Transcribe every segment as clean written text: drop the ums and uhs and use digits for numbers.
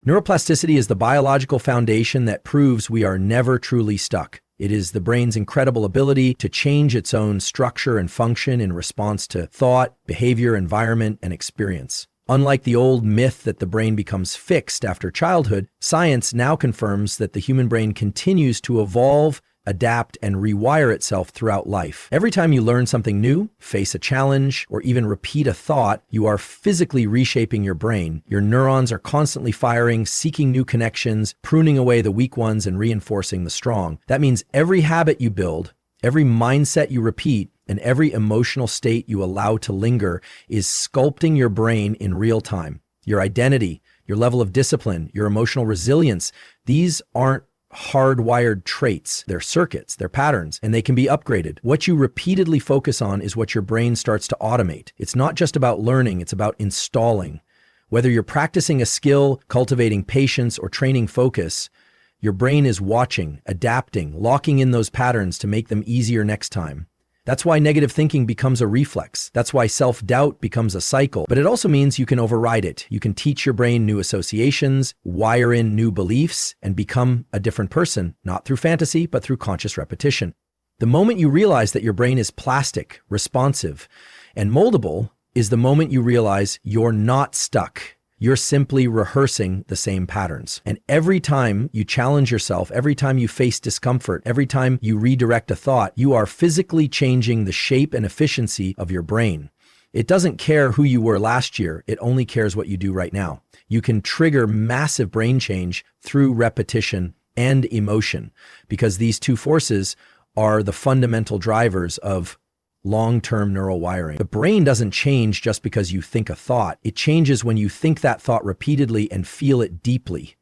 Neuroplasticity is the biological foundation that proves we are never truly stuck. It is the brain's incredible ability to change its own structure and function in response to thought, behavior, environment, and experience. Unlike the old myth that the brain becomes fixed after childhood, science now confirms that the human brain continues to evolve, adapt, and rewire itself throughout life. Every time you learn something new, face a challenge, or even repeat a thought, you are physically reshaping your brain. Your neurons are constantly firing, seeking new connections, pruning away the weak ones, and reinforcing the strong. That means every habit you build, every mindset you repeat, and every emotional state you allow to linger is sculpting your brain in real time. Your identity, your level of discipline, your emotional resilience, these aren't hardwired traits. They're circuits, they're patterns, and they can be upgraded. What you repeatedly focus on is what your brain starts to automate. It's not just about learning, it's about installing. Whether you're practicing a skill, cultivating patience, or training focus, your brain is watching, adapting, locking in those patterns to make them easier next time. That's why negative thinking becomes a reflex. That's why self-doubt becomes a cycle. But it also means you can override it. You can teach your brain new associations, wire in new beliefs, and become a different person, not through fantasy, but through conscious repetition. The moment you realize that your brain is plastic, responsive, and moldable is the moment you realize you're not stuck. You're simply rehearsing the same patterns. And every time you challenge yourself, every time you face discomfort, every time you redirect a thought, you are physically changing the shape and efficiency of your brain. It doesn't care who you were last year, it only cares what you do right now. You can trigger massive brain change through repetition and emotion, because these two forces are the fundamental drivers of long-term neural wiring. The brain doesn't change just because you think a thought. It changes when you think that thought repeatedly and feel it deeply.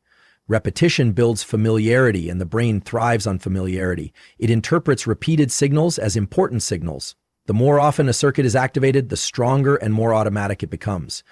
Repetition builds familiarity, and the brain thrives on familiarity. It interprets repeated signals as important signals. The more often a circuit is activated, the stronger and more automatic it becomes.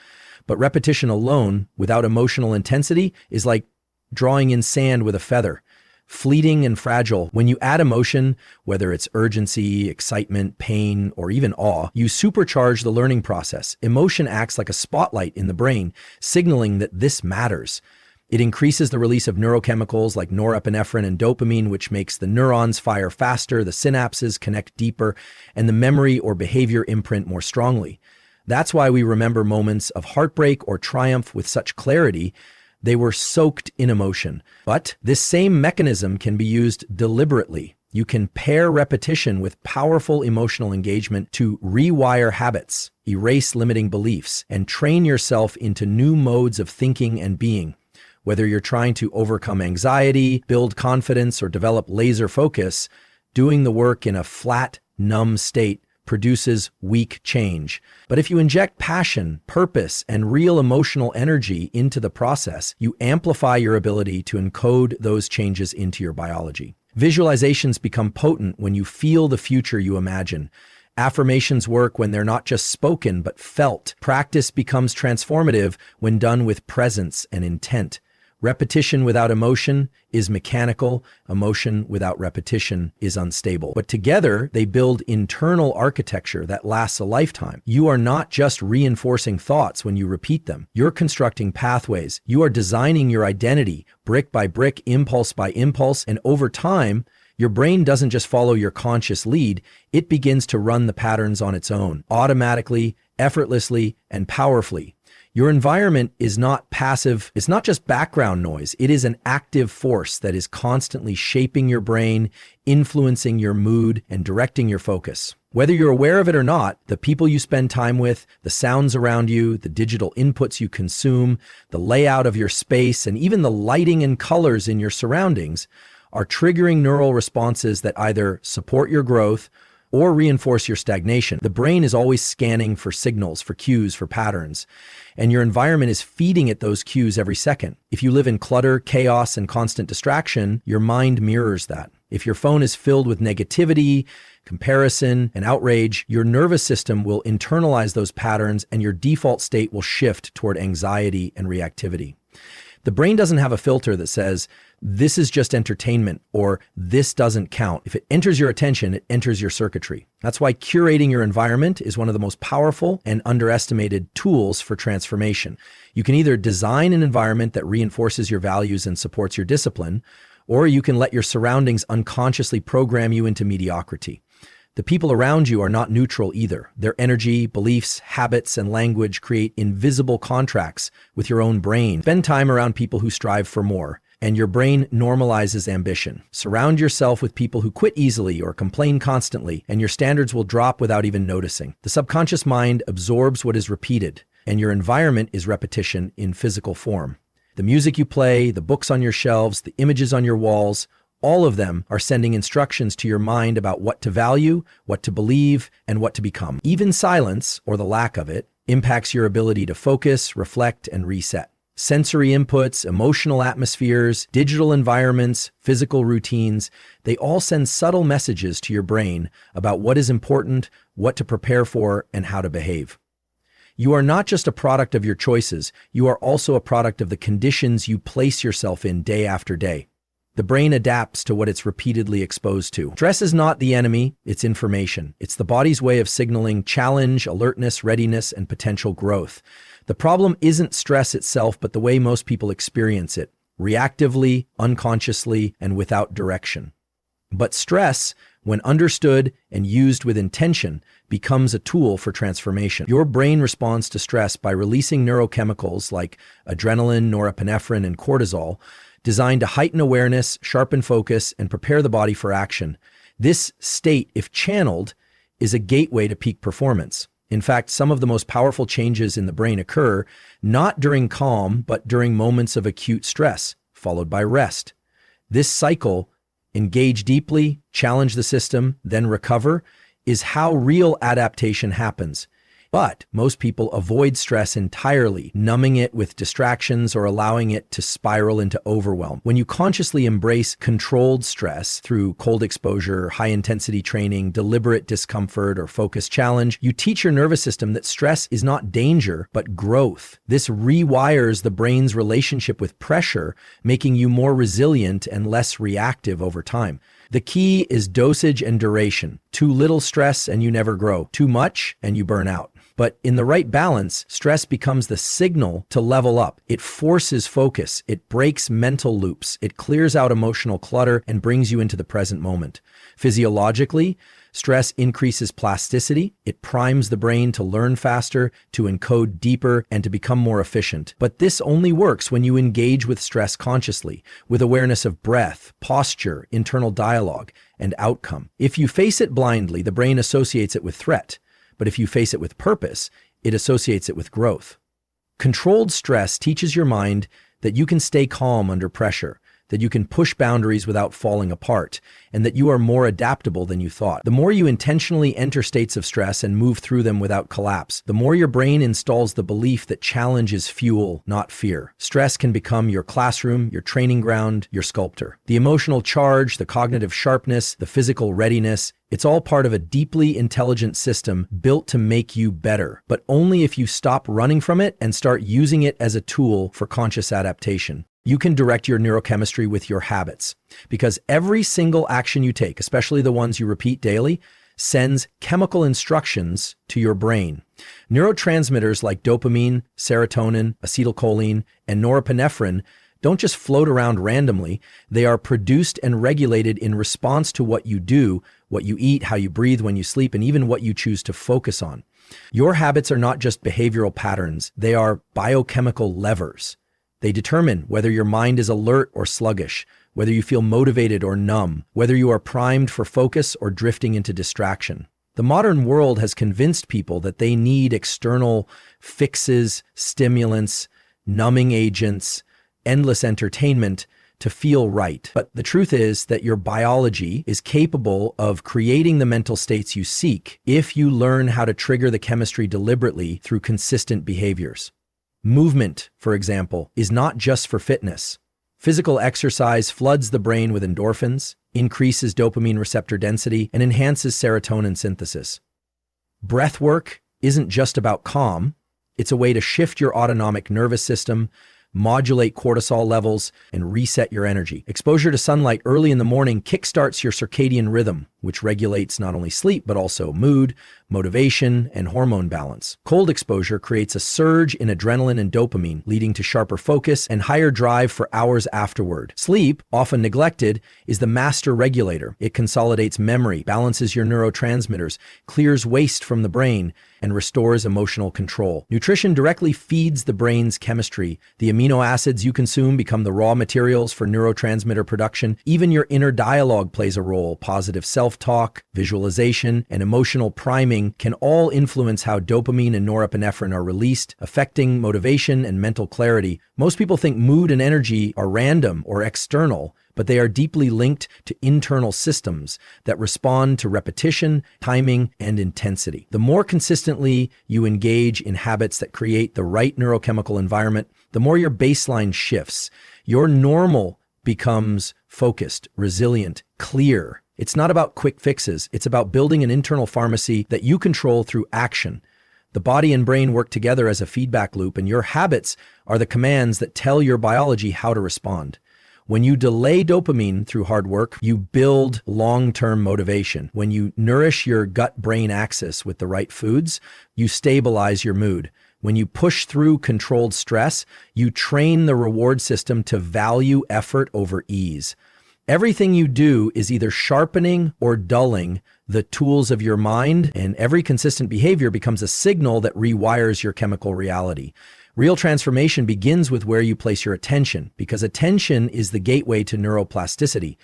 But repetition alone, without emotional intensity, is like drawing in sand with a feather. Fleeting and fragile. When you add emotion, whether it's urgency, excitement, pain, or even awe, you supercharge the learning process. Emotion acts like a spotlight in the brain, signaling that this matters. It increases the release of neurochemicals like norepinephrine and dopamine, which makes the neurons fire faster, the synapses connect deeper, and the memory or behavior imprint more strongly. That's why we remember moments of heartbreak or triumph with such clarity. They were soaked in emotion. But this same mechanism can be used deliberately. You can pair repetition with powerful emotional engagement to rewire habits, erase limiting beliefs, and train yourself into new modes of thinking and being. Whether you're trying to overcome anxiety, build confidence, or develop laser focus, doing the work in a flat, numb state produces weak change. But if you inject passion, purpose, and real emotional energy into the process, you amplify your ability to encode those changes into your biology. Visualizations become potent when you feel the future you imagine. Affirmations work when they're not just spoken, but felt. Practice becomes transformative when done with presence and intent. Repetition without emotion is mechanical. Emotion without repetition is unstable. But together, they build internal architecture that lasts a lifetime. You are not just reinforcing thoughts when you repeat them. You're constructing pathways. You are designing your identity, brick by brick, impulse by impulse, and over time, your brain doesn't just follow your conscious lead, it begins to run the patterns on its own, automatically, effortlessly, and powerfully. Your environment is not passive. It's not just background noise. It is an active force that is constantly shaping your brain, influencing your mood, and directing your focus. Whether you're aware of it or not, the people you spend time with, the sounds around you, the digital inputs you consume, the layout of your space, and even the lighting and colors in your surroundings are triggering neural responses that either support your growth or reinforce your stagnation. The brain is always scanning for signals, for cues, for patterns, and your environment is feeding it those cues every second. If you live in clutter, chaos, and constant distraction, your mind mirrors that. If your phone is filled with negativity, comparison, and outrage, your nervous system will internalize those patterns and your default state will shift toward anxiety and reactivity. The brain doesn't have a filter that says, this is just entertainment or this doesn't count. If it enters your attention, it enters your circuitry. That's why curating your environment is one of the most powerful and underestimated tools for transformation. You can either design an environment that reinforces your values and supports your discipline, or you can let your surroundings unconsciously program you into mediocrity. The people around you are not neutral either. Their energy, beliefs, habits, and language create invisible contracts with your own brain. Spend time around people who strive for more, and your brain normalizes ambition. Surround yourself with people who quit easily or complain constantly, and your standards will drop without even noticing. The subconscious mind absorbs what is repeated, and your environment is repetition in physical form. The music you play, the books on your shelves, the images on your walls, all of them are sending instructions to your mind about what to value, what to believe, and what to become. Even silence, or the lack of it, impacts your ability to focus, reflect, and reset. Sensory inputs, emotional atmospheres, digital environments, physical routines, they all send subtle messages to your brain about what is important, what to prepare for, and how to behave. You are not just a product of your choices, you are also a product of the conditions you place yourself in day after day. The brain adapts to what it's repeatedly exposed to. Stress is not the enemy, it's information. It's the body's way of signaling challenge, alertness, readiness, and potential growth. The problem isn't stress itself, but the way most people experience it, reactively, unconsciously, and without direction. But stress, when understood and used with intention, becomes a tool for transformation. Your brain responds to stress by releasing neurochemicals like adrenaline, norepinephrine, and cortisol, designed to heighten awareness, sharpen focus, and prepare the body for action. This state, if channeled, is a gateway to peak performance. In fact, some of the most powerful changes in the brain occur not during calm, but during moments of acute stress, followed by rest. This cycle, engage deeply, challenge the system, then recover, is how real adaptation happens. But most people avoid stress entirely, numbing it with distractions or allowing it to spiral into overwhelm. When you consciously embrace controlled stress through cold exposure, high-intensity training, deliberate discomfort, or focused challenge, you teach your nervous system that stress is not danger, but growth. This rewires the brain's relationship with pressure, making you more resilient and less reactive over time. The key is dosage and duration. Too little stress and you never grow. Too much and you burn out. But in the right balance, stress becomes the signal to level up. It forces focus. It breaks mental loops. It clears out emotional clutter and brings you into the present moment. Physiologically, stress increases plasticity. It primes the brain to learn faster, to encode deeper, and to become more efficient. But this only works when you engage with stress consciously, with awareness of breath, posture, internal dialogue, and outcome. If you face it blindly, the brain associates it with threat. But if you face it with purpose, it associates it with growth. Controlled stress teaches your mind that you can stay calm under pressure, that you can push boundaries without falling apart, and that you are more adaptable than you thought. The more you intentionally enter states of stress and move through them without collapse, the more your brain installs the belief that challenge is fuel, not fear. Stress can become your classroom, your training ground, your sculptor. The emotional charge, the cognitive sharpness, the physical readiness, it's all part of a deeply intelligent system built to make you better, but only if you stop running from it and start using it as a tool for conscious adaptation. You can direct your neurochemistry with your habits, because every single action you take, especially the ones you repeat daily, sends chemical instructions to your brain. Neurotransmitters like dopamine, serotonin, acetylcholine, and norepinephrine don't just float around randomly. They are produced and regulated in response to what you do, what you eat, how you breathe when you sleep, and even what you choose to focus on. Your habits are not just behavioral patterns. They are biochemical levers. They determine whether your mind is alert or sluggish, whether you feel motivated or numb, whether you are primed for focus or drifting into distraction. The modern world has convinced people that they need external fixes, stimulants, numbing agents, endless entertainment to feel right. But the truth is that your biology is capable of creating the mental states you seek if you learn how to trigger the chemistry deliberately through consistent behaviors. Movement, for example, is not just for fitness. Physical exercise floods the brain with endorphins, increases dopamine receptor density, and enhances serotonin synthesis. Breath work isn't just about calm. It's a way to shift your autonomic nervous system, modulate cortisol levels, and reset your energy. Exposure to sunlight early in the morning kickstarts your circadian rhythm, which regulates not only sleep, but also mood, motivation, and hormone balance. Cold exposure creates a surge in adrenaline and dopamine, leading to sharper focus and higher drive for hours afterward. Sleep, often neglected, is the master regulator. It consolidates memory, balances your neurotransmitters, clears waste from the brain, and restores emotional control. Nutrition directly feeds the brain's chemistry. The amino acids you consume become the raw materials for neurotransmitter production. Even your inner dialogue plays a role. Positive self-talk, visualization, and emotional priming can all influence how dopamine and norepinephrine are released, affecting motivation and mental clarity. Most people think mood and energy are random or external, but they are deeply linked to internal systems that respond to repetition, timing, and intensity. The more consistently you engage in habits that create the right neurochemical environment, the more your baseline shifts. Your normal becomes focused, resilient, clear. It's not about quick fixes. It's about building an internal pharmacy that you control through action. The body and brain work together as a feedback loop, and your habits are the commands that tell your biology how to respond. When you delay dopamine through hard work, you build long-term motivation. When you nourish your gut-brain axis with the right foods, you stabilize your mood. When you push through controlled stress, you train the reward system to value effort over ease. Everything you do is either sharpening or dulling the tools of your mind, and every consistent behavior becomes a signal that rewires your chemical reality. Real transformation begins with where you place your attention, because attention is the gateway to neuroplasticity.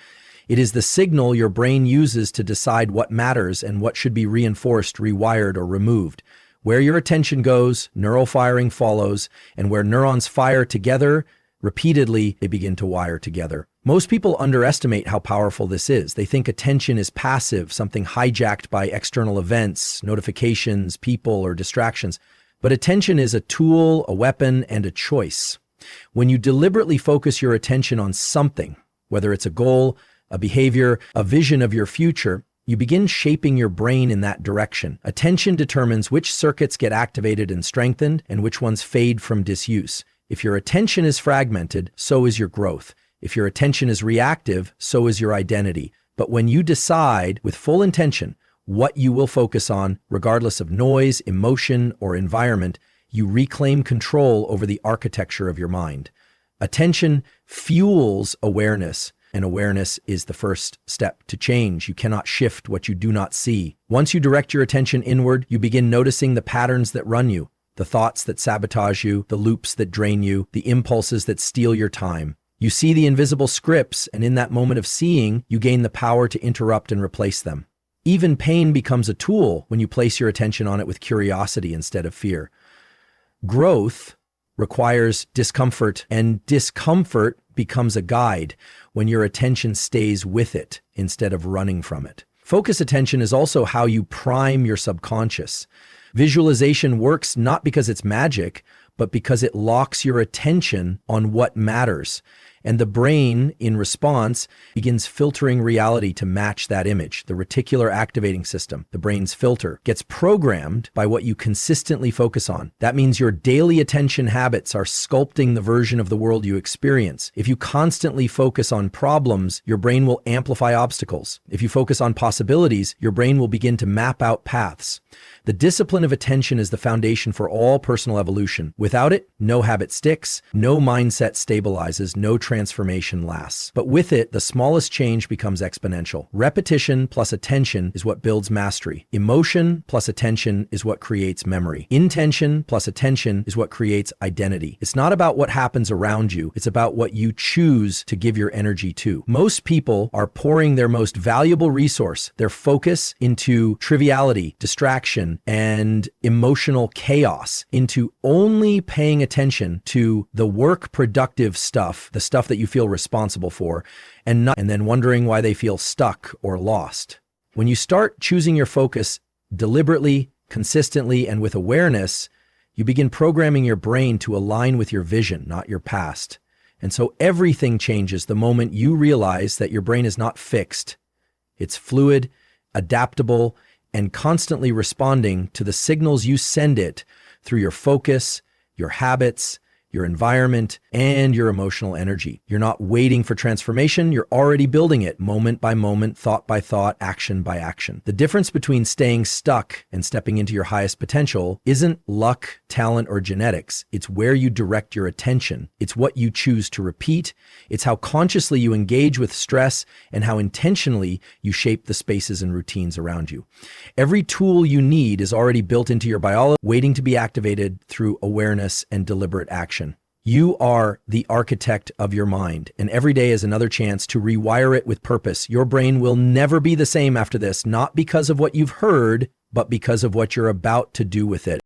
It is the signal your brain uses to decide what matters and what should be reinforced, rewired, or removed. Where your attention goes, neural firing follows, and where neurons fire together, repeatedly, they begin to wire together. Most people underestimate how powerful this is. They think attention is passive, something hijacked by external events, notifications, people, or distractions. But attention is a tool, a weapon, and a choice. When you deliberately focus your attention on something, whether it's a goal, a behavior, a vision of your future, you begin shaping your brain in that direction. Attention determines which circuits get activated and strengthened and which ones fade from disuse. If your attention is fragmented, so is your growth. If your attention is reactive, so is your identity. But when you decide with full intention what you will focus on, regardless of noise, emotion, or environment, you reclaim control over the architecture of your mind. Attention fuels awareness, and awareness is the first step to change. You cannot shift what you do not see. Once you direct your attention inward, you begin noticing the patterns that run you, the thoughts that sabotage you, the loops that drain you, the impulses that steal your time. You see the invisible scripts, and in that moment of seeing, you gain the power to interrupt and replace them. Even pain becomes a tool when you place your attention on it with curiosity instead of fear. Growth requires discomfort, and discomfort becomes a guide when your attention stays with it instead of running from it. Focus attention is also how you prime your subconscious. Visualization works not because it's magic, but because it locks your attention on what matters. And the brain, in response, begins filtering reality to match that image. The reticular activating system, the brain's filter, gets programmed by what you consistently focus on. That means your daily attention habits are sculpting the version of the world you experience. If you constantly focus on problems, your brain will amplify obstacles. If you focus on possibilities, your brain will begin to map out paths. The discipline of attention is the foundation for all personal evolution. Without it, no habit sticks, no mindset stabilizes, no transformation lasts. But with it, the smallest change becomes exponential. Repetition plus attention is what builds mastery. Emotion plus attention is what creates memory. Intention plus attention is what creates identity. It's not about what happens around you. It's about what you choose to give your energy to. Most people are pouring their most valuable resource, their focus, into triviality, distraction, and emotional chaos, into only paying attention to the work productive stuff, the stuff that you feel responsible for, and then wondering why they feel stuck or lost. When you start choosing your focus deliberately, consistently, and with awareness, you begin programming your brain to align with your vision, not your past. And so everything changes the moment you realize that your brain is not fixed. It's fluid, adaptable, and constantly responding to the signals you send it through your focus, your habits, your environment, and your emotional energy. You're not waiting for transformation, you're already building it moment by moment, thought by thought, action by action. The difference between staying stuck and stepping into your highest potential isn't luck, talent, or genetics. It's where you direct your attention. It's what you choose to repeat. It's how consciously you engage with stress and how intentionally you shape the spaces and routines around you. Every tool you need is already built into your biology, waiting to be activated through awareness and deliberate action. You are the architect of your mind, and every day is another chance to rewire it with purpose. Your brain will never be the same after this, not because of what you've heard, but because of what you're about to do with it.